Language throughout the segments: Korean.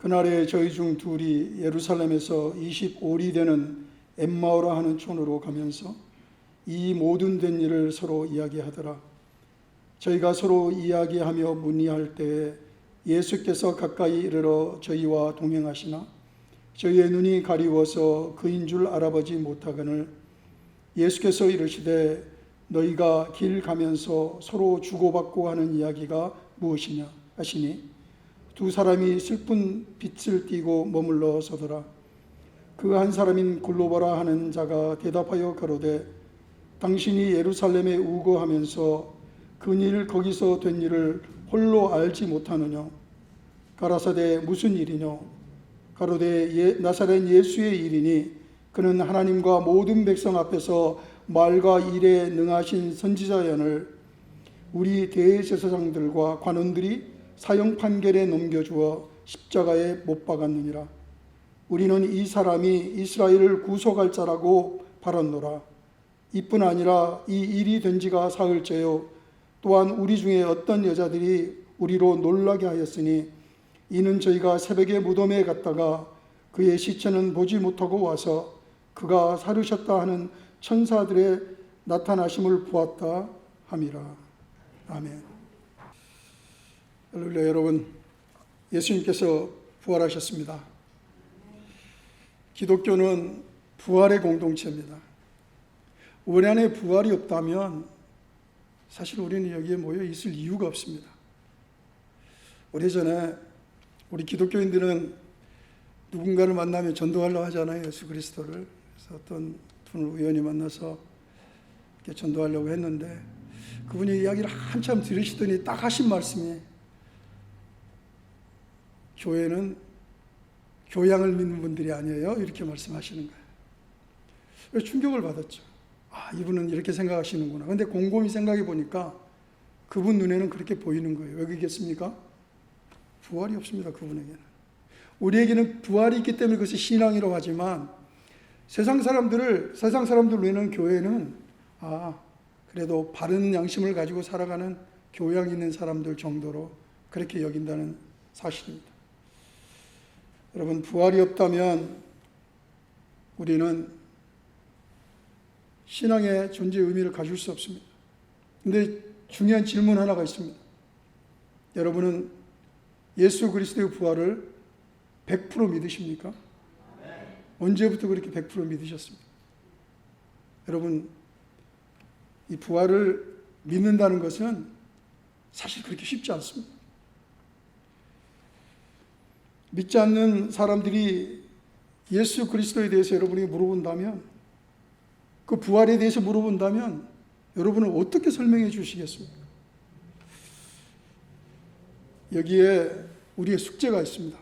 그날에 저희 중 둘이 예루살렘에서 25리 되는 엠마오라 하는 촌으로 가면서 이 모든 된 일을 서로 이야기하더라. 저희가 서로 이야기하며 문의할 때에 예수께서 가까이 이르러 저희와 동행하시나 저희의 눈이 가리워서 그인 줄 알아보지 못하거늘 예수께서 이르시되 너희가 길 가면서 서로 주고받고 하는 이야기가 무엇이냐 하시니 두 사람이 슬픈 빛을 띠고 머물러 서더라. 그 한 사람인 글로바라 하는 자가 대답하여 가로되 당신이 예루살렘에 우거하면서 그일 거기서 된 일을 홀로 알지 못하느냐. 가라사대 무슨 일이냐. 가로되 나사렛 예수의 일이니 그는 하나님과 모든 백성 앞에서 말과 일에 능하신 선지자연을 우리 대제사장들과 관원들이 사형 판결에 넘겨주어 십자가에 못 박았느니라. 우리는 이 사람이 이스라엘을 구속할 자라고 바랐노라. 이뿐 아니라 이 일이 된 지가 사흘째요 또한 우리 중에 어떤 여자들이 우리로 놀라게 하였으니 이는 저희가 새벽에 무덤에 갔다가 그의 시체는 보지 못하고 와서 그가 살으셨다 하는 천사들의 나타나심을 보았다 함이라. 아멘. 할렐루야. 여러분, 예수님께서 부활하셨습니다. 기독교는 부활의 공동체입니다. 우리 안에 부활이 없다면 사실 우리는 여기에 모여 있을 이유가 없습니다. 오래전에 우리 기독교인들은 누군가를 만나면 전도하려고 하잖아요. 예수 그리스도를. 그래서 어떤 분을 우연히 만나서 이렇게 전도하려고 했는데 그분이 이야기를 한참 들으시더니 딱 하신 말씀이 교회는 교양을 믿는 분들이 아니에요. 이렇게 말씀하시는 거예요. 그래서 충격을 받았죠. 아, 이분은 이렇게 생각하시는구나. 그런데 곰곰이 생각해 보니까 그분 눈에는 그렇게 보이는 거예요. 왜 그러겠습니까? 부활이 없습니다. 그분에게는. 우리에게는 부활이 있기 때문에 그것이 신앙이라고 하지만 세상 사람들 눈에는 교회는 그래도 바른 양심을 가지고 살아가는 교양 있는 사람들 정도로 그렇게 여긴다는 사실입니다. 여러분, 부활이 없다면 우리는 신앙의 존재 의미를 가질 수 없습니다. 그런데 중요한 질문 하나가 있습니다. 여러분은 예수 그리스도의 부활을 100% 믿으십니까? 언제부터 그렇게 100% 믿으셨습니까? 여러분, 이 부활을 믿는다는 것은 사실 그렇게 쉽지 않습니다. 믿지 않는 사람들이 예수 그리스도에 대해서 여러분에게 물어본다면, 그 부활에 대해서 물어본다면 여러분은 어떻게 설명해 주시겠습니까? 여기에 우리의 숙제가 있습니다.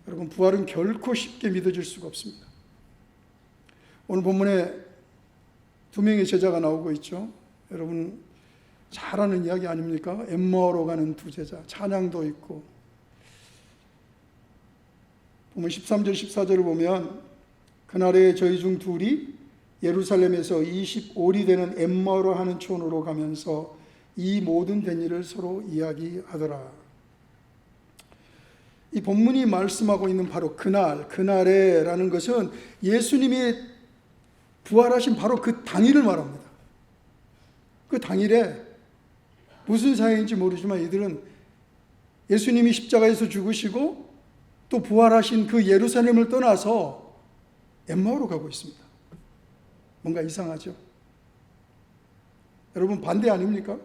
여러분, 부활은 결코 쉽게 믿어질 수가 없습니다. 오늘 본문에 두 명의 제자가 나오고 있죠. 여러분 잘 아는 이야기 아닙니까? 엠마오로 가는 두 제자, 찬양도 있고. 보면 13절 14절을 보면 그날에 저희 중 둘이 예루살렘에서 25리 되는 엠마오로 하는 촌으로 가면서 이 모든 된 일을 서로 이야기하더라. 이 본문이 말씀하고 있는 바로 그날에라는 것은 예수님이 부활하신 바로 그 당일을 말합니다. 그 당일에 무슨 사연인지 모르지만 이들은 예수님이 십자가에서 죽으시고 또 부활하신 그 예루살렘을 떠나서 엠마오로 가고 있습니다. 뭔가 이상하죠? 여러분, 반대 아닙니까?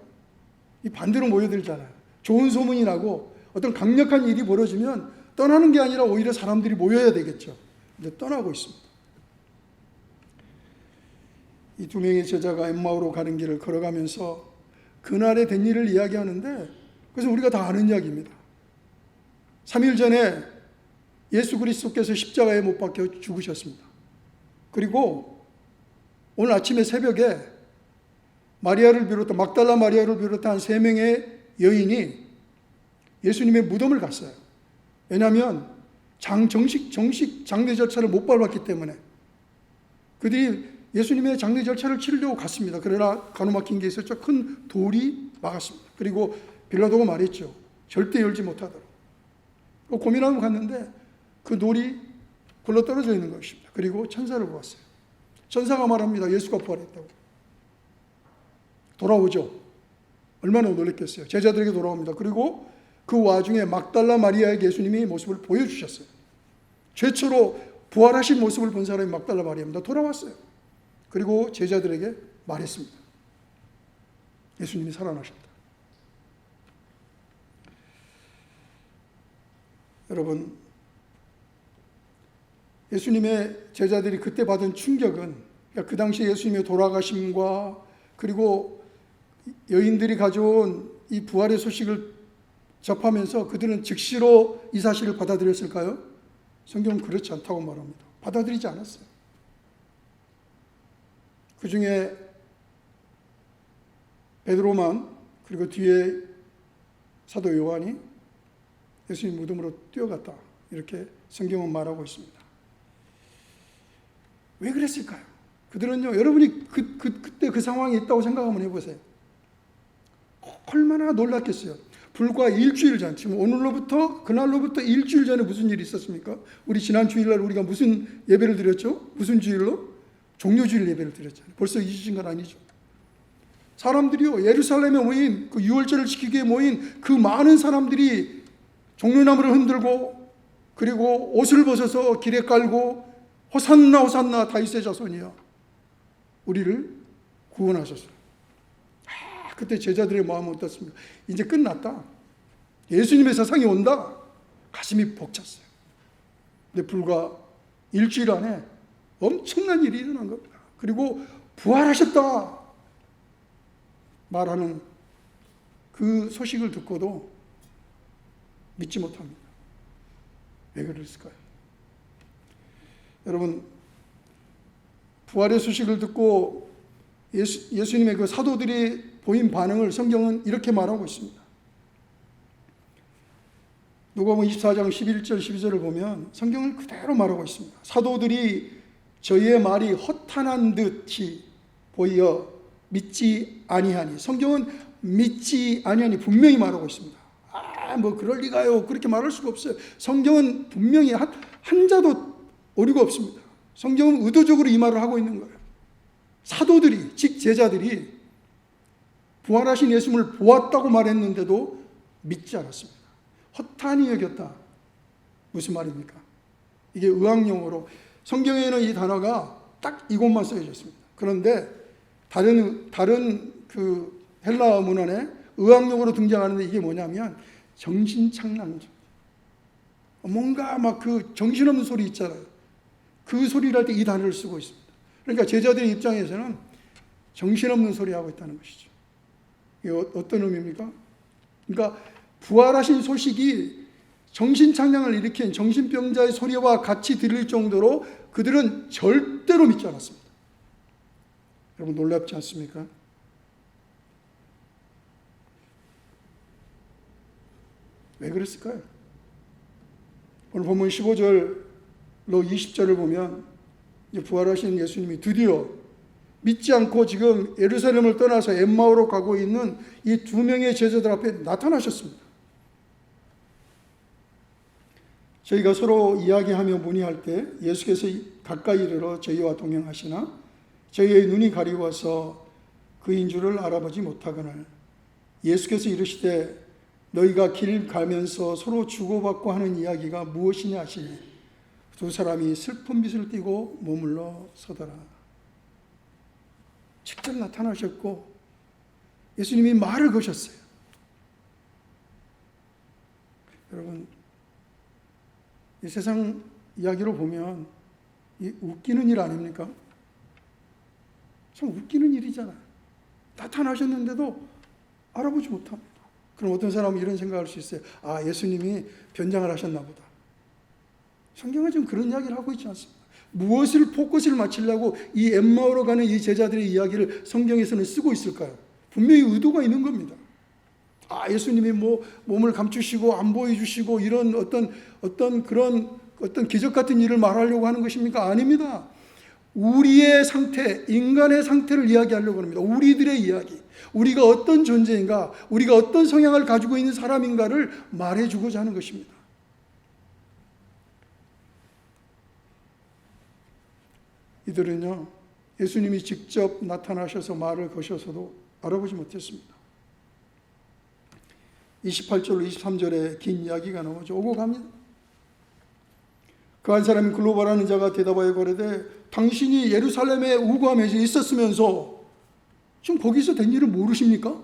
이 반대로 모여들잖아요. 좋은 소문이 나고 어떤 강력한 일이 벌어지면 떠나는 게 아니라 오히려 사람들이 모여야 되겠죠. 근데 떠나고 있습니다. 이 두 명의 제자가 엠마오로 가는 길을 걸어가면서 그날에 된 일을 이야기하는데 그것은 우리가 다 아는 이야기입니다. 3일 전에 예수 그리스도께서 십자가에 못 박혀 죽으셨습니다. 그리고 오늘 아침에 새벽에 마리아를 비롯한 막달라 마리아를 비롯한 3명의 여인이 예수님의 무덤을 갔어요. 왜냐하면 정식 장례 절차를 못 밟았기 때문에 그들이 예수님의 장례 절차를 치르려고 갔습니다. 그러나 가로막힌 게 있었죠. 큰 돌이 막았습니다. 그리고 빌라도가 말했죠. 절대 열지 못하도록. 고민하고 갔는데 그 돌이 굴러 떨어져 있는 것입니다. 그리고 천사를 보았어요. 천사가 말합니다. 예수가 부활했다고. 돌아오죠. 얼마나 놀랐겠어요. 제자들에게 돌아옵니다. 그리고 그 와중에 막달라 마리아에게 예수님이 모습을 보여주셨어요. 최초로 부활하신 모습을 본 사람이 막달라 마리아입니다. 돌아왔어요. 그리고 제자들에게 말했습니다. 예수님이 살아나셨다. 여러분, 예수님의 제자들이 그때 받은 충격은, 그러니까 그 당시에 예수님의 돌아가심과 그리고 여인들이 가져온 이 부활의 소식을 접하면서 그들은 즉시로 이 사실을 받아들였을까요? 성경은 그렇지 않다고 말합니다. 받아들이지 않았어요. 그 중에 베드로만, 그리고 뒤에 사도 요한이 예수님 무덤으로 뛰어갔다, 이렇게 성경은 말하고 있습니다. 왜 그랬을까요? 그들은요, 여러분이 그때 그 상황에 있다고 생각 한번 해보세요. 얼마나 놀랐겠어요. 불과 일주일 전, 지금 오늘로부터, 그날로부터 일주일 전에 무슨 일이 있었습니까? 우리 지난 주일날 우리가 무슨 예배를 드렸죠? 무슨 주일로? 종료주일 예배를 드렸잖아요. 벌써 잊으신 건 아니죠? 사람들이요, 예루살렘에 모인, 그 유월절을 지키기 위해 모인 그 많은 사람들이 종려나무를 흔들고, 그리고 옷을 벗어서 길에 깔고, 호산나 호산나 다윗의 자손이여, 우리를 구원하소서. 그때 제자들의 마음은 어떻습니까? 이제 끝났다. 예수님의 세상이 온다. 가슴이 벅찼어요. 근데 불과 일주일 안에 엄청난 일이 일어난 겁니다. 그리고 부활하셨다 말하는 그 소식을 듣고도 믿지 못합니다. 왜 그랬을까요? 여러분, 부활의 소식을 듣고 예수님의 그 사도들이 보인 반응을 성경은 이렇게 말하고 있습니다. 누가복음 24장 11절 12절을 보면 성경을 그대로 말하고 있습니다. 사도들이 저희의 말이 허탄한 듯이 보여 믿지 아니하니, 성경은 믿지 아니하니 분명히 말하고 있습니다. 뭐 그럴 리가요, 그렇게 말할 수가 없어요. 성경은 분명히 한자도 오류가 없습니다. 성경은 의도적으로 이 말을 하고 있는 거예요. 사도들이, 즉 제자들이 부활하신 예수님을 보았다고 말했는데도 믿지 않았습니다. 허탄히 여겼다. 무슨 말입니까? 이게 의학용어로, 성경에는 이 단어가 딱 이것만 써져 있습니다. 그런데 다른 그 헬라어 문헌에 의학용어로 등장하는데 이게 뭐냐면 정신착란죠. 뭔가 막 그 정신없는 소리 있잖아요. 그 소리를 할 때 이 단어를 쓰고 있습니다. 그러니까 제자들의 입장에서는 정신없는 소리 하고 있다는 것이죠. 이게 어떤 의미입니까? 그러니까 부활하신 소식이 정신착량을 일으킨 정신병자의 소리와 같이 들릴 정도로 그들은 절대로 믿지 않았습니다. 여러분, 놀랍지 않습니까? 왜 그랬을까요? 오늘 본문 15절로 20절을 보면 부활하신 예수님이 드디어 믿지 않고 지금 예루살렘을 떠나서 엠마오로 가고 있는 이 두 명의 제자들 앞에 나타나셨습니다. 저희가 서로 이야기하며 문의할 때 예수께서 가까이 이르러 저희와 동행하시나 저희의 눈이 가리워서 그인 줄을 알아보지 못하거늘 예수께서 이르시되 너희가 길 가면서 서로 주고받고 하는 이야기가 무엇이냐 하시니 두 사람이 슬픈 빛을 띠고 머물러 서더라. 직접 나타나셨고 예수님이 말을 거셨어요. 여러분, 이 세상 이야기로 보면 이 웃기는 일 아닙니까? 참 웃기는 일이잖아요. 나타나셨는데도 알아보지 못합니다. 그럼 어떤 사람은 이런 생각할 수 있어요. 아, 예수님이 변장을 하셨나 보다. 성경은 지금 그런 이야기를 하고 있지 않습니다. 무엇을 포커스를 맞추려고 이 엠마오로 가는 이 제자들의 이야기를 성경에서는 쓰고 있을까요? 분명히 의도가 있는 겁니다. 아, 예수님이 뭐 몸을 감추시고 안 보여주시고 이런 어떤 기적 같은 일을 말하려고 하는 것입니까? 아닙니다. 우리의 상태, 인간의 상태를 이야기하려고 합니다. 우리들의 이야기, 우리가 어떤 존재인가, 우리가 어떤 성향을 가지고 있는 사람인가를 말해주고자 하는 것입니다. 이들은요, 예수님이 직접 나타나셔서 말을 거셔서도 알아보지 못했습니다. 28절, 23절에 긴 이야기가 나오죠. 오고 갑니다. 그 한 사람이 글로바라는 자가 대답하여 거르되 당신이 예루살렘에 우고함에 있었으면서 지금 거기서 된 일을 모르십니까?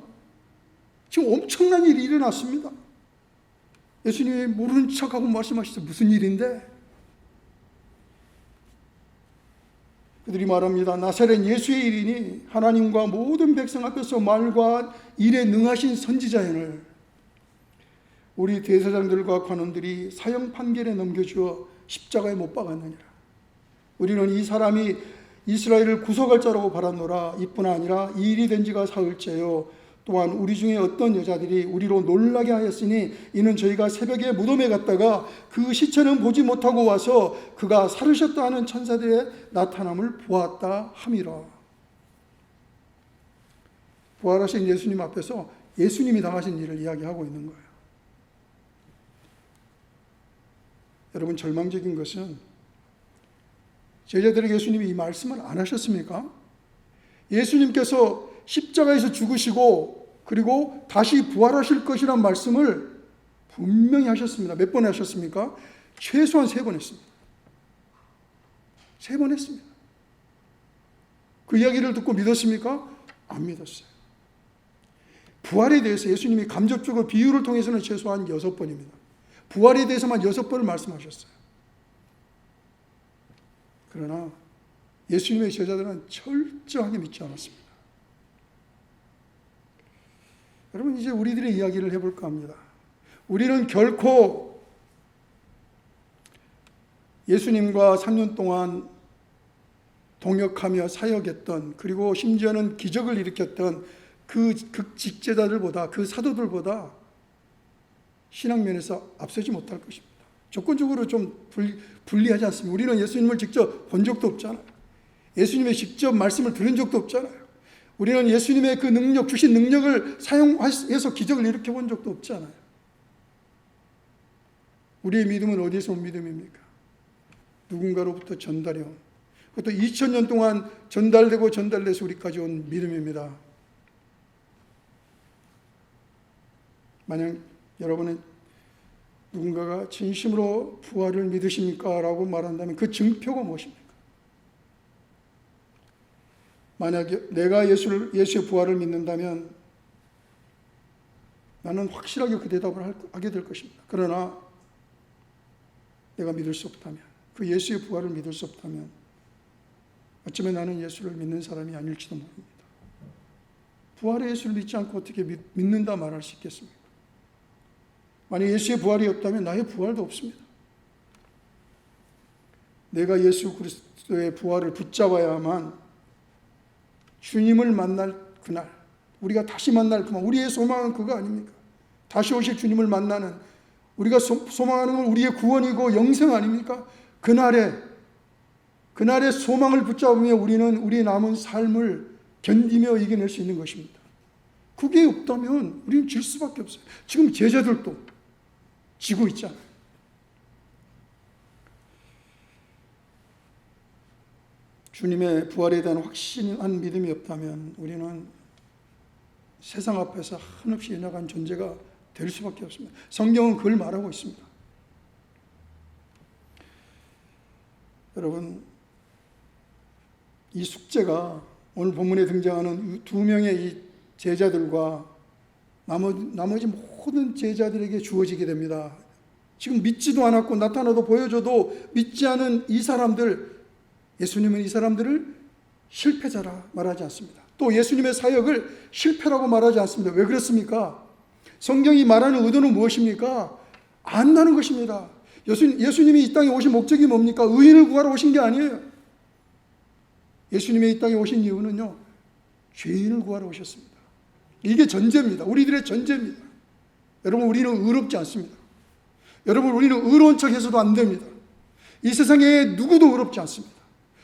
지금 엄청난 일이 일어났습니다. 예수님이 모르는 척하고 말씀하시죠. 무슨 일인데? 그들이 말합니다. 나사렛 예수의 일이니 하나님과 모든 백성 앞에서 말과 일에 능하신 선지자연을 우리 대제사장들과 관원들이 사형 판결에 넘겨주어 십자가에 못 박았느니라. 우리는 이 사람이 이스라엘을 구속할 자라고 바랐노라. 이뿐 아니라 이 일이 된 지가 사흘째요. 또한 우리 중에 어떤 여자들이 우리로 놀라게 하였으니 이는 저희가 새벽에 무덤에 갔다가 그 시체는 보지 못하고 와서 그가 살으셨다 하는 천사들의 나타남을 보았다 함이라. 부활하신 예수님 앞에서 예수님이 당하신 일을 이야기하고 있는 거예요. 여러분, 절망적인 것은 제자들에게 예수님이 이 말씀을 안 하셨습니까? 예수님께서 십자가에서 죽으시고 그리고 다시 부활하실 것이란 말씀을 분명히 하셨습니다. 몇 번 하셨습니까? 최소한 3번 했습니다. 3번 했습니다. 그 이야기를 듣고 믿었습니까? 안 믿었어요. 부활에 대해서 예수님이 간접적으로 비유를 통해서는 최소한 6번입니다. 부활에 대해서만 6번을 말씀하셨어요. 그러나 예수님의 제자들은 철저하게 믿지 않았습니다. 여러분, 이제 우리들의 이야기를 해볼까 합니다. 우리는 결코 예수님과 3년 동안 동역하며 사역했던, 그리고 심지어는 기적을 일으켰던 그 직제자들보다, 그 사도들보다 신앙면에서 앞서지 못할 것입니다. 조건적으로 좀 불리하지 않습니까? 우리는 예수님을 직접 본 적도 없잖아요. 예수님의 직접 말씀을 들은 적도 없잖아요. 우리는 예수님의 그 능력, 주신 능력을 사용해서 기적을 일으켜 본 적도 없잖아요. 우리의 믿음은 어디서 온 믿음입니까? 누군가로부터 전달해 온, 그것도 2000년 동안 전달되고 전달돼서 우리까지 온 믿음입니다. 만약 여러분은 누군가가 진심으로 부활을 믿으십니까? 라고 말한다면 그 증표가 무엇입니까? 만약에 내가 예수의 부활을 믿는다면 나는 확실하게 그 대답을 하게 될 것입니다. 그러나 내가 믿을 수 없다면, 그 예수의 부활을 믿을 수 없다면 어쩌면 나는 예수를 믿는 사람이 아닐지도 모릅니다. 부활의 예수를 믿지 않고 어떻게 믿는다 말할 수 있겠습니까? 만약 예수의 부활이 없다면 나의 부활도 없습니다. 내가 예수 그리스도의 부활을 붙잡아야만 주님을 만날 그날, 우리가 다시 만날 그날, 우리의 소망은 그거 아닙니까? 다시 오실 주님을 만나는, 우리가 소망하는 건 우리의 구원이고 영생 아닙니까? 그날의 소망을 붙잡으며 우리는 우리의 남은 삶을 견디며 이겨낼 수 있는 것입니다. 그게 없다면 우리는 질 수밖에 없어요. 지금 제자들도 지고 있잖아요. 주님의 부활에 대한 확신한 믿음이 없다면 우리는 세상 앞에서 한없이 연약한 존재가 될 수밖에 없습니다. 성경은 그걸 말하고 있습니다. 여러분, 이 숙제가 오늘 본문에 등장하는 2명의 이 제자들과 나머지 모든 제자들에게 주어지게 됩니다. 지금 믿지도 않았고 나타나도 보여줘도 믿지 않은 이 사람들, 예수님은 이 사람들을 실패자라 말하지 않습니다. 또 예수님의 사역을 실패라고 말하지 않습니다. 왜 그렇습니까? 성경이 말하는 의도는 무엇입니까? 안다는 것입니다. 예수님이 이 땅에 오신 목적이 뭡니까? 의인을 구하러 오신 게 아니에요. 예수님이 이 땅에 오신 이유는요, 죄인을 구하러 오셨습니다. 이게 전제입니다. 우리들의 전제입니다. 여러분, 우리는 의롭지 않습니다. 여러분, 우리는 의로운 척해서도 안 됩니다. 이 세상에 누구도 의롭지 않습니다.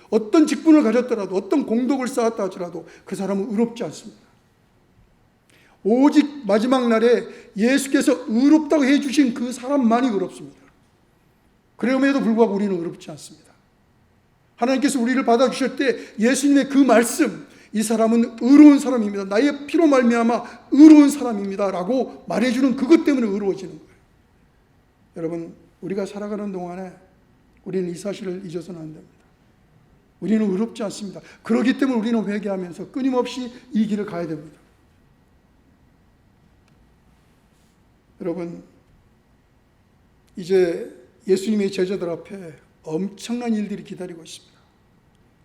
어떤 직분을 가졌더라도, 어떤 공덕을 쌓았다 하더라도 그 사람은 의롭지 않습니다. 오직 마지막 날에 예수께서 의롭다고 해주신 그 사람만이 의롭습니다. 그럼에도 불구하고 우리는 의롭지 않습니다. 하나님께서 우리를 받아주실 때 예수님의 그 말씀, 이 사람은 의로운 사람입니다. 나의 피로 말미암아 의로운 사람입니다 라고 말해주는 그것 때문에 의로워지는 거예요. 여러분, 우리가 살아가는 동안에 우리는 이 사실을 잊어서는 안 됩니다. 우리는 의롭지 않습니다. 그렇기 때문에 우리는 회개하면서 끊임없이 이 길을 가야 됩니다. 여러분, 이제 예수님의 제자들 앞에 엄청난 일들이 기다리고 있습니다.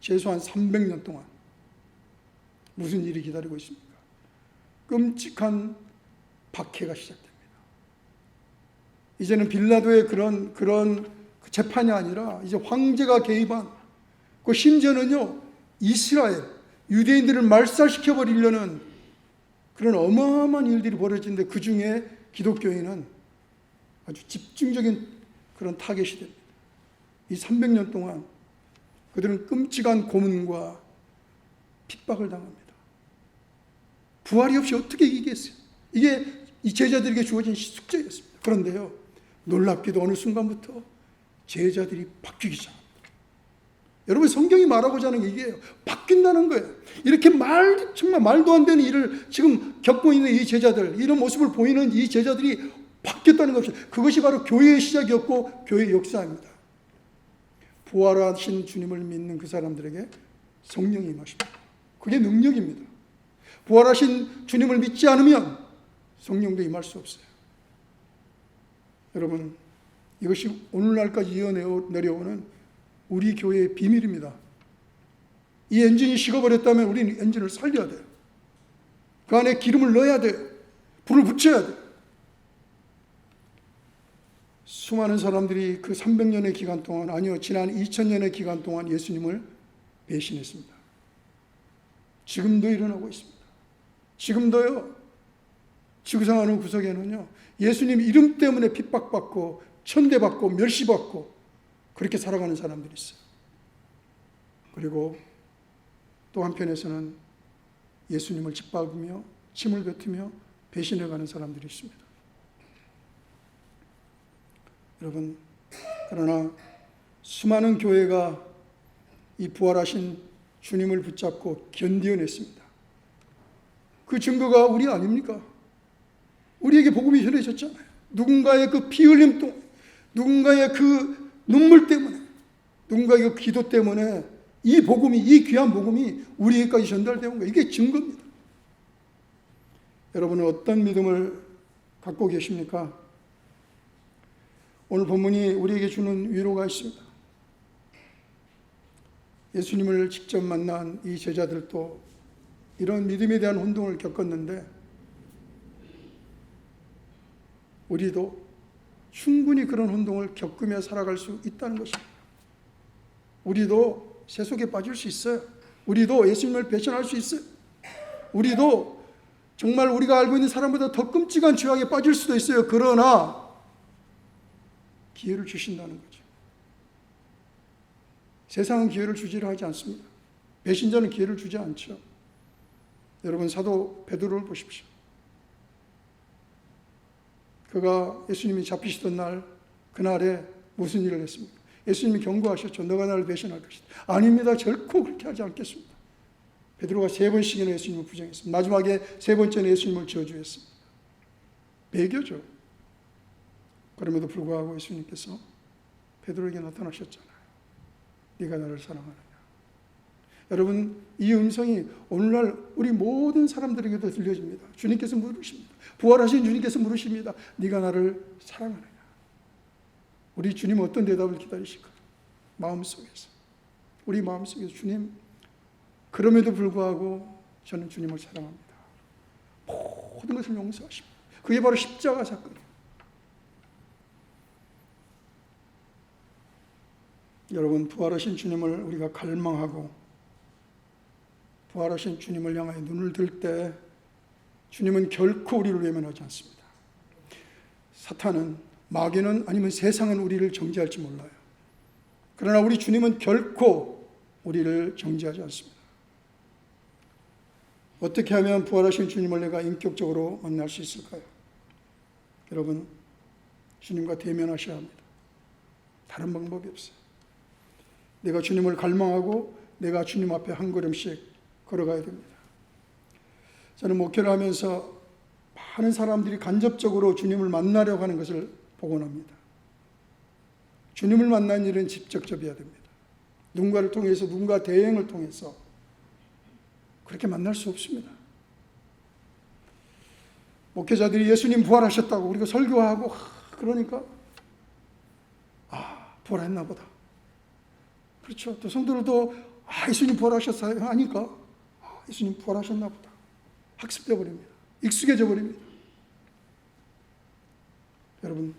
최소한 300년 동안 무슨 일이 기다리고 있습니까? 끔찍한 박해가 시작됩니다. 이제는 빌라도의 그런 재판이 아니라 이제 황제가 개입한, 그 심지어는요 이스라엘 유대인들을 말살시켜 버리려는 그런 어마어마한 일들이 벌어지는데, 그 중에 기독교인은 아주 집중적인 그런 타겟이 됩니다. 이 300년 동안 그들은 끔찍한 고문과 핍박을 당합니다. 부활이 없이 어떻게 이기겠어요? 이게 이 제자들에게 주어진 숙제였습니다. 그런데요, 놀랍게도 어느 순간부터 제자들이 바뀌기 시작합니다. 여러분, 성경이 말하고자 하는 게 이게요. 바뀐다는 거예요. 이렇게 정말 말도 안 되는 일을 지금 겪고 있는 이 제자들, 이런 모습을 보이는 이 제자들이 바뀌었다는 것이, 그것이 바로 교회의 시작이었고 교회의 역사입니다. 부활하신 주님을 믿는 그 사람들에게 성령이 임하십니다. 그게 능력입니다. 부활하신 주님을 믿지 않으면 성령도 임할 수 없어요. 여러분, 이것이 오늘날까지 이어내려오는 우리 교회의 비밀입니다. 이 엔진이 식어버렸다면 우리는 엔진을 살려야 돼요. 그 안에 기름을 넣어야 돼요. 불을 붙여야 돼요. 수많은 사람들이 그 300년의 기간 동안, 아니요, 지난 2000년의 기간 동안 예수님을 배신했습니다. 지금도 일어나고 있습니다. 지금도요, 지구상 어느 구석에는요, 예수님 이름 때문에 핍박받고 천대받고 멸시받고 그렇게 살아가는 사람들이 있어요. 그리고 또 한편에서는 예수님을 짓밟으며 침을 뱉으며 배신해가는 사람들이 있습니다. 여러분, 그러나 수많은 교회가 이 부활하신 주님을 붙잡고 견디어냈습니다. 그 증거가 우리 아닙니까? 우리에게 복음이 전해졌잖아요. 누군가의 그 피 흘림 때문에, 누군가의 그 눈물 때문에, 누군가의 그 기도 때문에 이 복음이, 이 귀한 복음이 우리에게까지 전달되는 거예요. 이게 증거입니다. 여러분은 어떤 믿음을 갖고 계십니까? 오늘 본문이 우리에게 주는 위로가 있습니다. 예수님을 직접 만난 이 제자들도 이런 믿음에 대한 혼동을 겪었는데, 우리도 충분히 그런 혼동을 겪으며 살아갈 수 있다는 것입니다. 우리도 세속에 빠질 수 있어요. 우리도 예수님을 배신할 수 있어요. 우리도 정말 우리가 알고 있는 사람보다 더 끔찍한 죄악에 빠질 수도 있어요. 그러나 기회를 주신다는 거죠. 세상은 기회를 주지를 하지 않습니다. 배신자는 기회를 주지 않죠. 여러분, 사도 베드로를 보십시오. 그가 예수님이 잡히시던 날, 그날에 무슨 일을 했습니까? 예수님이 경고하셨죠. 너가 나를 배신할 것이다. 아닙니다. 결코 그렇게 하지 않겠습니다. 베드로가 3번씩이나 예수님을 부정했습니다. 마지막에 3번째는 예수님을 저주했습니다. 배교죠. 그럼에도 불구하고 예수님께서 베드로에게 나타나셨잖아요. 네가 나를 사랑하느냐. 여러분, 이 음성이 오늘날 우리 모든 사람들에게도 들려집니다. 주님께서 물으십니다. 부활하신 주님께서 물으십니다. 네가 나를 사랑하느냐. 우리 주님 어떤 대답을 기다리실까? 마음속에서, 우리 마음속에서, 주님, 그럼에도 불구하고 저는 주님을 사랑합니다. 모든 것을 용서하십니다. 그게 바로 십자가 사건이에요. 여러분, 부활하신 주님을 우리가 갈망하고 부활하신 주님을 향하여 눈을 들 때 주님은 결코 우리를 외면하지 않습니다. 사탄은, 마귀는, 아니면 세상은 우리를 정죄할지 몰라요. 그러나 우리 주님은 결코 우리를 정죄하지 않습니다. 어떻게 하면 부활하신 주님을 내가 인격적으로 만날 수 있을까요? 여러분, 주님과 대면하셔야 합니다. 다른 방법이 없어요. 내가 주님을 갈망하고 내가 주님 앞에 한 걸음씩 걸어가야 됩니다. 저는 목회를 하면서 많은 사람들이 간접적으로 주님을 만나려고 하는 것을 복원합니다. 주님을 만나는 일은 직접적이어야 됩니다. 누군가를 통해서, 누군가 대행을 통해서 그렇게 만날 수 없습니다. 목회자들이 예수님 부활하셨다고 우리가 설교하고 그러니까 부활했나 보다. 그렇죠. 또 성도들도 예수님 부활하셨어요 하니까 예수님 부활하셨나 보다. 학습되어 버립니다. 익숙해져 버립니다. 여러분,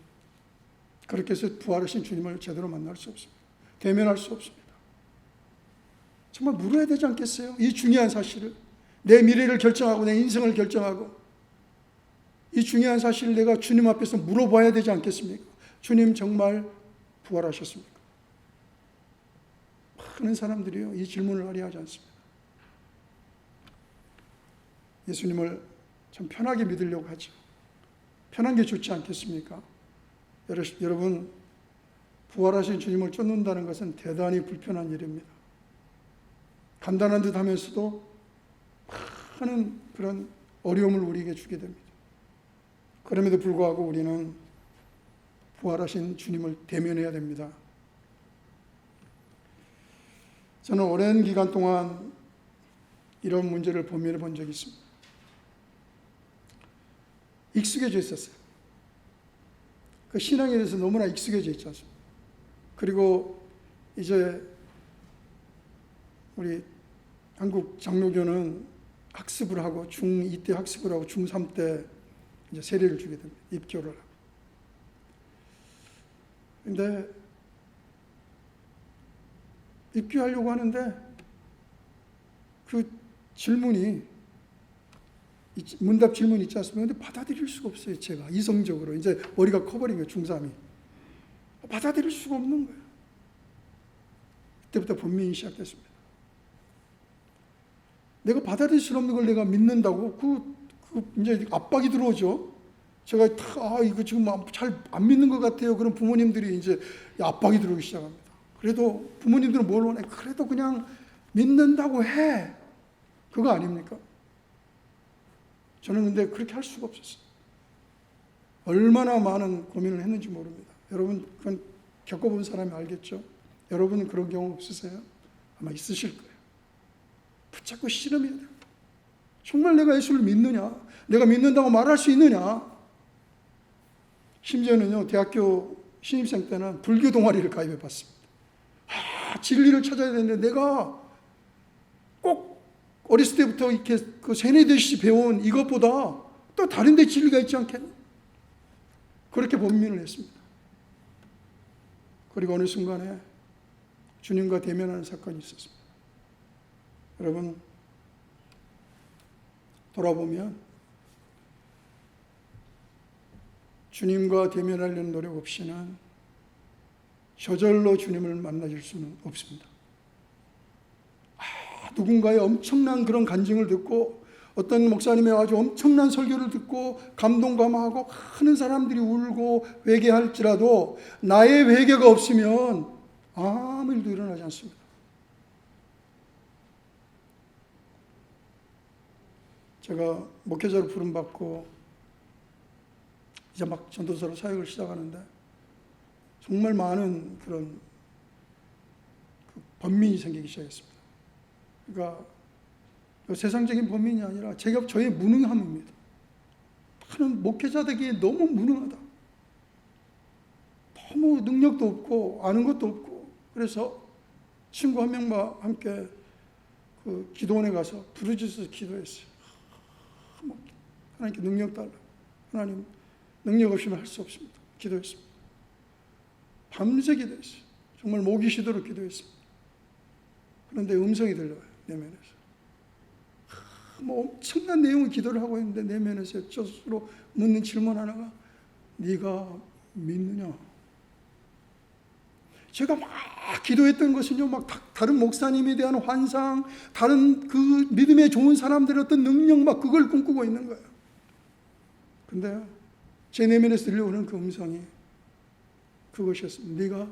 그렇게 해서 부활하신 주님을 제대로 만날 수 없습니다. 대면할 수 없습니다. 정말 물어야 되지 않겠어요? 이 중요한 사실을, 내 미래를 결정하고 내 인생을 결정하고 이 중요한 사실을 내가 주님 앞에서 물어봐야 되지 않겠습니까? 주님 정말 부활하셨습니까? 많은 사람들이요, 이 질문을 하려 하지 않습니다. 예수님을 참 편하게 믿으려고 하죠. 편한 게 좋지 않겠습니까? 여러분, 부활하신 주님을 쫓는다는 것은 대단히 불편한 일입니다. 간단한 듯 하면서도 많은 그런 어려움을 우리에게 주게 됩니다. 그럼에도 불구하고 우리는 부활하신 주님을 대면해야 됩니다. 저는 오랜 기간 동안 이런 문제를 고민해 본 적이 있습니다. 익숙해져 있었어요. 그 신앙에 대해서 너무나 익숙해져 있지 않습니까? 그리고 이제 우리 한국 장로교는 학습을 하고 중2 때 학습을 하고 중3 때 이제 세례를 주게 됩니다. 입교를 하고. 근데 입교하려고 하는데 그 질문이, 문답 질문 있지 않습니까? 근데 받아들일 수가 없어요. 제가 이성적으로 이제 머리가 커버린 거예요. 중3이 받아들일 수가 없는 거예요. 그때부터 번민이 시작됐습니다. 내가 받아들일 수 없는 걸 내가 믿는다고 이제 압박이 들어오죠. 제가 이거 지금 잘 안 믿는 것 같아요. 그럼 부모님들이 이제 압박이 들어오기 시작합니다. 그래도 부모님들은 뭘 원해? 그래도 그냥 믿는다고 해. 그거 아닙니까? 저는 근데 그렇게 할 수가 없었어요. 얼마나 많은 고민을 했는지 모릅니다. 여러분, 그건 겪어본 사람이 알겠죠? 여러분은 그런 경험 없으세요? 아마 있으실 거예요. 붙잡고 씨름해야 돼요. 정말 내가 예수를 믿느냐? 내가 믿는다고 말할 수 있느냐? 심지어는요, 대학교 신입생 때는 불교 동아리를 가입해 봤습니다. 진리를 찾아야 되는데 내가 꼭 어렸을 때부터 이렇게 그 세뇌되시 배운 이것보다 또 다른 데 진리가 있지 않겠냐? 그렇게 고민을 했습니다. 그리고 어느 순간에 주님과 대면하는 사건이 있었습니다. 여러분, 돌아보면 주님과 대면하려는 노력 없이는 저절로 주님을 만나실 수는 없습니다. 누군가의 엄청난 그런 간증을 듣고 어떤 목사님의 아주 엄청난 설교를 듣고 감동감하고 많은 사람들이 울고 회개할지라도 나의 회개가 없으면 아무 일도 일어나지 않습니다. 제가 목회자로 부름받고 이제 막 전도서로 사역을 시작하는데 정말 많은 그런 번민이 생기기 시작했습니다. 그러니까 세상적인 번민이 아니라 저의 무능함입니다. 나는 목회자 되기에 너무 무능하다. 너무 능력도 없고 아는 것도 없고. 그래서 친구 한 명과 함께 그 기도원에 가서 부르짖어서 기도했어요. 하나님께 능력 달라. 하나님, 능력 없이는 할 수 없습니다. 기도했습니다. 밤새 기도했어요. 정말 목이 쉬도록 기도했습니다. 그런데 음성이 들려와요. 내면에서. 엄청난 내용의 기도를 하고 있는데 내면에서 저 스스로 묻는 질문 하나가, 네가 믿느냐? 제가 막 기도했던 것은요, 막 다른 목사님에 대한 환상, 다른 그 믿음에 좋은 사람들의 어떤 능력, 막 그걸 꿈꾸고 있는 거예요. 근데 제 내면에서 들려오는 그 음성이 그것이었습니다. 네가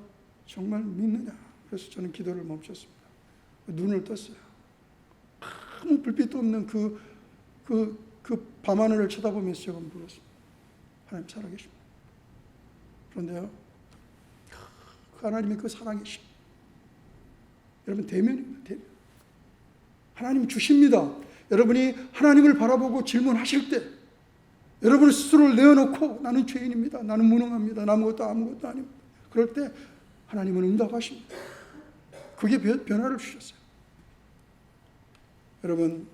정말 믿느냐? 그래서 저는 기도를 멈췄습니다. 눈을 떴어요. 아무 불빛도 없는 그 밤하늘을 쳐다보면서 제가 물었습니다. 하나님 살아계십니다. 그런데요, 그 하나님의 그 살아계심, 여러분 대면입니다. 대면. 하나님이 주십니다. 여러분이 하나님을 바라보고 질문하실 때, 여러분 스스로를 내어놓고 나는 죄인입니다. 나는 무능합니다. 아무것도 아닙니다. 그럴 때 하나님은 응답하십니다. 그게 변화를 주셨어요. 여러분,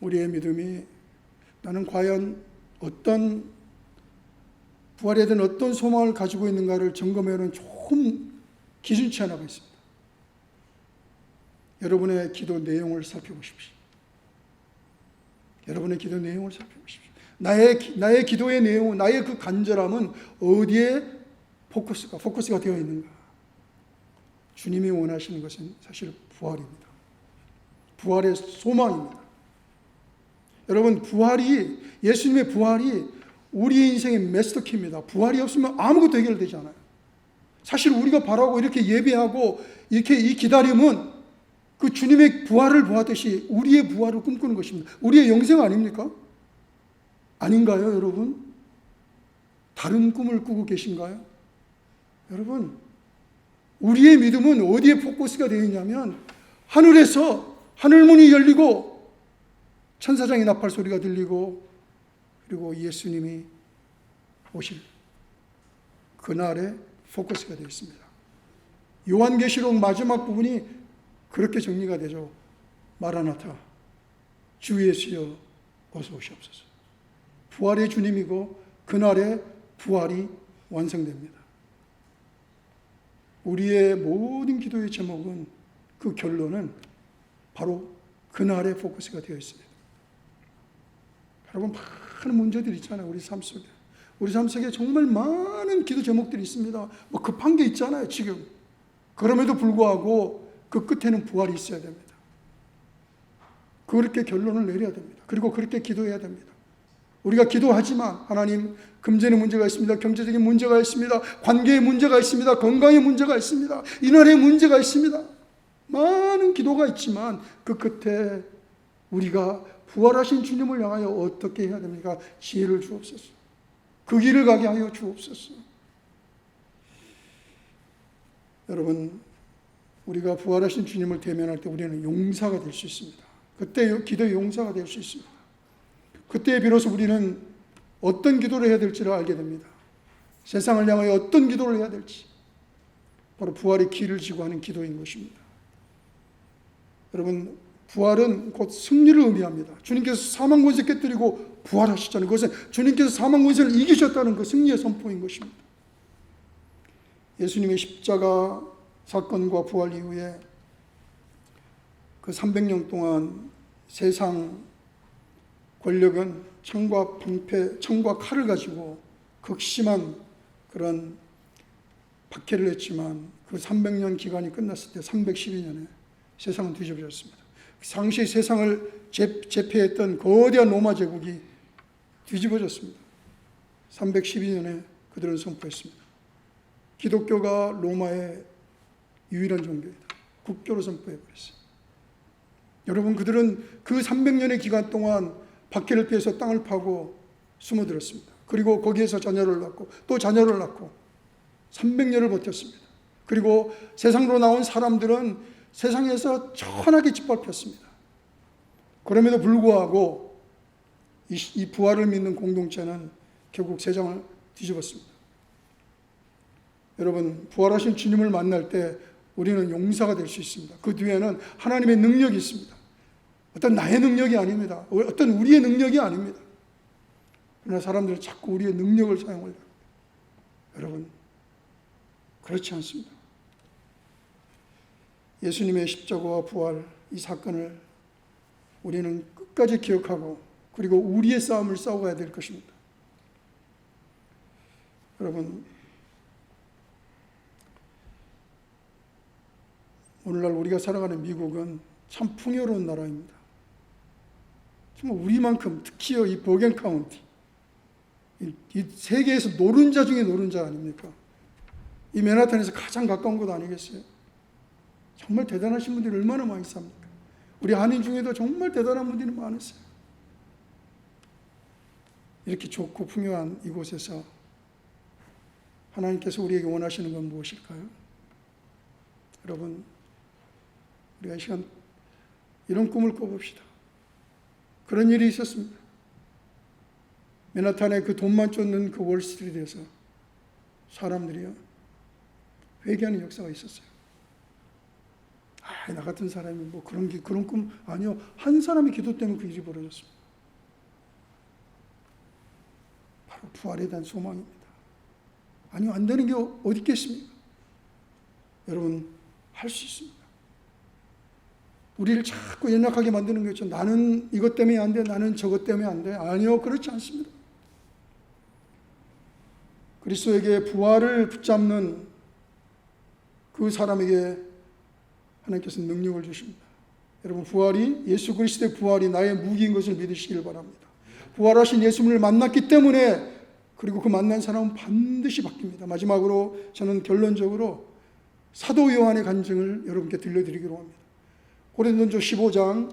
우리의 믿음이 나는 과연 어떤 부활에 대한 어떤 소망을 가지고 있는가를 점검해오는 좋은 기준치 하나가 있습니다. 여러분의 기도 내용을 살펴보십시오. 여러분의 기도 내용을 살펴보십시오. 나의 기도의 내용, 나의 그 간절함은 어디에 포커스가 되어 있는가? 주님이 원하시는 것은 사실 부활입니다. 부활의 소망입니다. 여러분, 예수님의 부활이 우리의 인생의 마스터키입니다. 부활이 없으면 아무것도 해결되지 않아요. 사실 우리가 바라고 이렇게 예배하고 이렇게 이 기다림은 그 주님의 부활을 보았듯이 우리의 부활을 꿈꾸는 것입니다. 우리의 영생 아닙니까? 아닌가요, 여러분? 다른 꿈을 꾸고 계신가요? 여러분, 우리의 믿음은 어디에 포커스가 되어 있냐면 하늘에서 하늘문이 열리고 천사장의 나팔 소리가 들리고 그리고 예수님이 오실 그날에 포커스가 되어 있습니다. 요한계시록 마지막 부분이 그렇게 정리가 되죠. 마라나타, 주 예수여 어서 오시옵소서. 부활의 주님이고 그날에 부활이 완성됩니다. 우리의 모든 기도의 제목은 그 결론은 바로 그날에 포커스가 되어 있습니다. 여러분, 많은 문제들이 있잖아요. 우리 삶 속에. 우리 삶 속에 정말 많은 기도 제목들이 있습니다. 뭐 급한 게 있잖아요, 지금. 그럼에도 불구하고 그 끝에는 부활이 있어야 됩니다. 그렇게 결론을 내려야 됩니다. 그리고 그렇게 기도해야 됩니다. 우리가 기도하지만 하나님, 금전의 문제가 있습니다. 경제적인 문제가 있습니다. 관계의 문제가 있습니다. 건강의 문제가 있습니다. 인연의 문제가 있습니다. 많은 기도가 있지만 그 끝에 우리가 부활하신 주님을 향하여 어떻게 해야 됩니까? 지혜를 주옵소서. 그 길을 가게 하여 주옵소서. 여러분, 우리가 부활하신 주님을 대면할 때 우리는 용사가 될 수 있습니다. 그때 기도의 용사가 될 수 있습니다. 그때 비로소 우리는 어떤 기도를 해야 될지를 알게 됩니다. 세상을 향하여 어떤 기도를 해야 될지. 바로 부활의 길을 지고 하는 기도인 것입니다. 여러분, 부활은 곧 승리를 의미합니다. 주님께서 사망 권세 깨뜨리고 부활하셨잖아요. 그것은 주님께서 사망 권세를 이기셨다는 그 승리의 선포인 것입니다. 예수님의 십자가 사건과 부활 이후에 그 300년 동안 세상 권력은 창과 방패, 창과 칼을 가지고 극심한 그런 박해를 했지만 그 300년 기간이 끝났을 때 312년에 세상은 뒤집어졌습니다. 당시 세상을 제패했던 거대한 로마 제국이 뒤집어졌습니다. 312년에 그들은 선포했습니다. 기독교가 로마의 유일한 종교이다. 국교로 선포해버렸어요. 여러분, 그들은 그 300년의 기간 동안 박해를 피해서 땅을 파고 숨어들었습니다. 그리고 거기에서 자녀를 낳고 또 자녀를 낳고 300년을 버텼습니다. 그리고 세상으로 나온 사람들은 세상에서 천하게 짓밟혔습니다. 그럼에도 불구하고 이 부활을 믿는 공동체는 결국 세상을 뒤집었습니다. 여러분, 부활하신 주님을 만날 때 우리는 용사가 될 수 있습니다. 그 뒤에는 하나님의 능력이 있습니다. 어떤 나의 능력이 아닙니다. 어떤 우리의 능력이 아닙니다. 그러나 사람들은 자꾸 우리의 능력을 사용하려고 합니다. 여러분, 그렇지 않습니다. 예수님의 십자가와 부활, 이 사건을 우리는 끝까지 기억하고 그리고 우리의 싸움을 싸워가야 될 것입니다. 여러분, 오늘날 우리가 살아가는 미국은 참 풍요로운 나라입니다. 정말 우리만큼, 특히요 이 버겐 카운티, 이 세계에서 노른자 중에 노른자 아닙니까? 이 맨하탄에서 가장 가까운 곳 아니겠어요? 정말 대단하신 분들이 얼마나 많이 삽니까? 우리 한인 중에도 정말 대단한 분들이 많으세요. 이렇게 좋고 풍요한 이곳에서 하나님께서 우리에게 원하시는 건 무엇일까요? 여러분, 우리가 이 시간 이런 꿈을 꿔봅시다. 그런 일이 있었습니다. 맨하탄의 그 돈만 쫓는 그 월스트리트에서 사람들이요, 회개하는 역사가 있었어요. 나 같은 사람이 뭐 그런 꿈 아니요. 한 사람의 기도 때문에 그 일이 벌어졌습니다. 바로 부활에 대한 소망입니다. 아니요, 안 되는 게 어디 있겠습니까? 여러분, 할 수 있습니다. 우리를 자꾸 연약하게 만드는 거죠. 나는 이것 때문에 안 돼, 나는 저것 때문에 안 돼. 아니요, 그렇지 않습니다. 그리스도에게 부활을 붙잡는 그 사람에게 하나님께서 능력을 주십니다. 여러분, 부활이, 예수 그리스도의 부활이 나의 무기인 것을 믿으시길 바랍니다. 부활하신 예수님을 만났기 때문에, 그리고 그 만난 사람은 반드시 바뀝니다. 마지막으로 저는 결론적으로 사도 요한의 간증을 여러분께 들려드리기로 합니다. 고린도전서 15장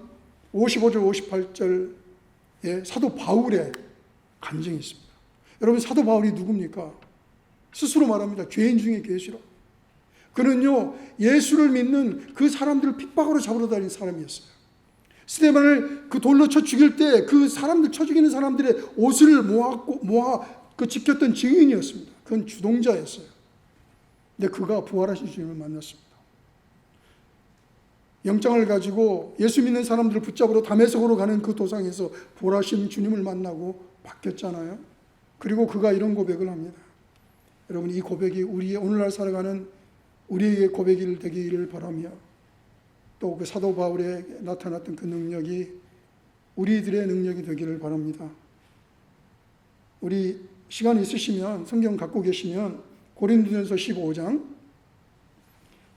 55절 58절에 사도 바울의 간증이 있습니다. 여러분, 사도 바울이 누굽니까? 스스로 말합니다. 죄인 중에 괴수라. 그는요, 예수를 믿는 그 사람들을 핍박으로 잡으러 다니는 사람이었어요. 스데반을 그 돌로 쳐 죽일 때 그 사람들, 쳐 죽이는 사람들의 옷을 모아 그 지켰던 증인이었습니다. 그건 주동자였어요. 근데 그가 부활하신 주님을 만났습니다. 영장을 가지고 예수 믿는 사람들을 붙잡으러 다메섹으로 가는 그 도상에서 부활하신 주님을 만나고 바뀌었잖아요. 그리고 그가 이런 고백을 합니다. 여러분, 이 고백이 우리의 오늘날 살아가는 우리에게 고백이 되기를 바라며, 또 그 사도 바울에 나타났던 그 능력이 우리들의 능력이 되기를 바랍니다. 우리 시간 있으시면, 성경 갖고 계시면 고린도전서 15장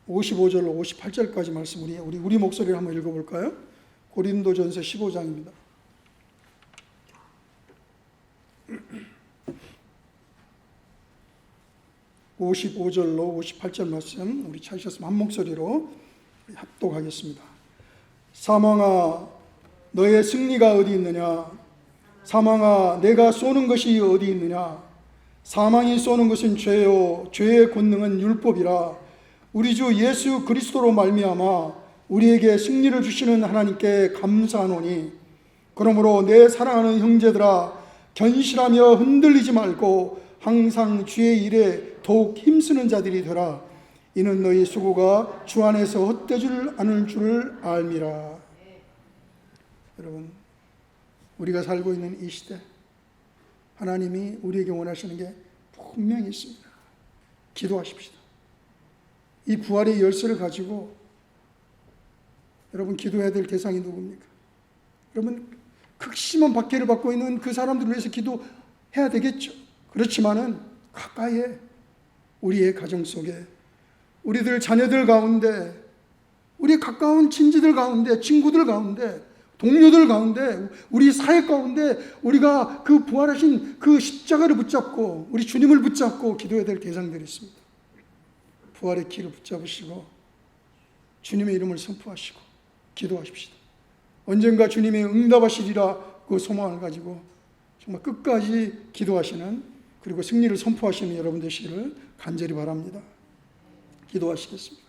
55절로 58절까지 말씀 우리 목소리를 한번 읽어볼까요? 고린도전서 15장입니다. 55절로 58절 말씀 우리 찾으셨으면 한 목소리로 합독하겠습니다. 사망아, 너의 승리가 어디 있느냐? 사망아, 내가 쏘는 것이 어디 있느냐? 사망이 쏘는 것은 죄요, 죄의 권능은 율법이라. 우리 주 예수 그리스도로 말미암아 우리에게 승리를 주시는 하나님께 감사하노니, 그러므로 내 사랑하는 형제들아, 견실하며 흔들리지 말고 항상 주의 일에 더욱 힘쓰는 자들이 되라. 이는 너희 수고가 주 안에서 헛되지 않을 줄을 알미라. 여러분, 우리가 살고 있는 이 시대, 하나님이 우리에게 원하시는 게 분명히 있습니다. 기도하십시다. 이 부활의 열쇠를 가지고 여러분, 기도해야 될 대상이 누굽니까? 여러분, 극심한 박해를 받고 있는 그 사람들을 위해서 기도해야 되겠죠. 그렇지만은 가까이에, 우리의 가정 속에, 우리들 자녀들 가운데, 우리 가까운 친지들 가운데, 친구들 가운데, 동료들 가운데, 우리 사회 가운데 우리가 그 부활하신 그 십자가를 붙잡고 우리 주님을 붙잡고 기도해야 될 대상들이 있습니다. 부활의 길을 붙잡으시고 주님의 이름을 선포하시고 기도하십시다. 언젠가 주님이 응답하시리라 그 소망을 가지고 정말 끝까지 기도하시는, 그리고 승리를 선포하시는 여러분 되시기를 간절히 바랍니다. 기도하시겠습니다.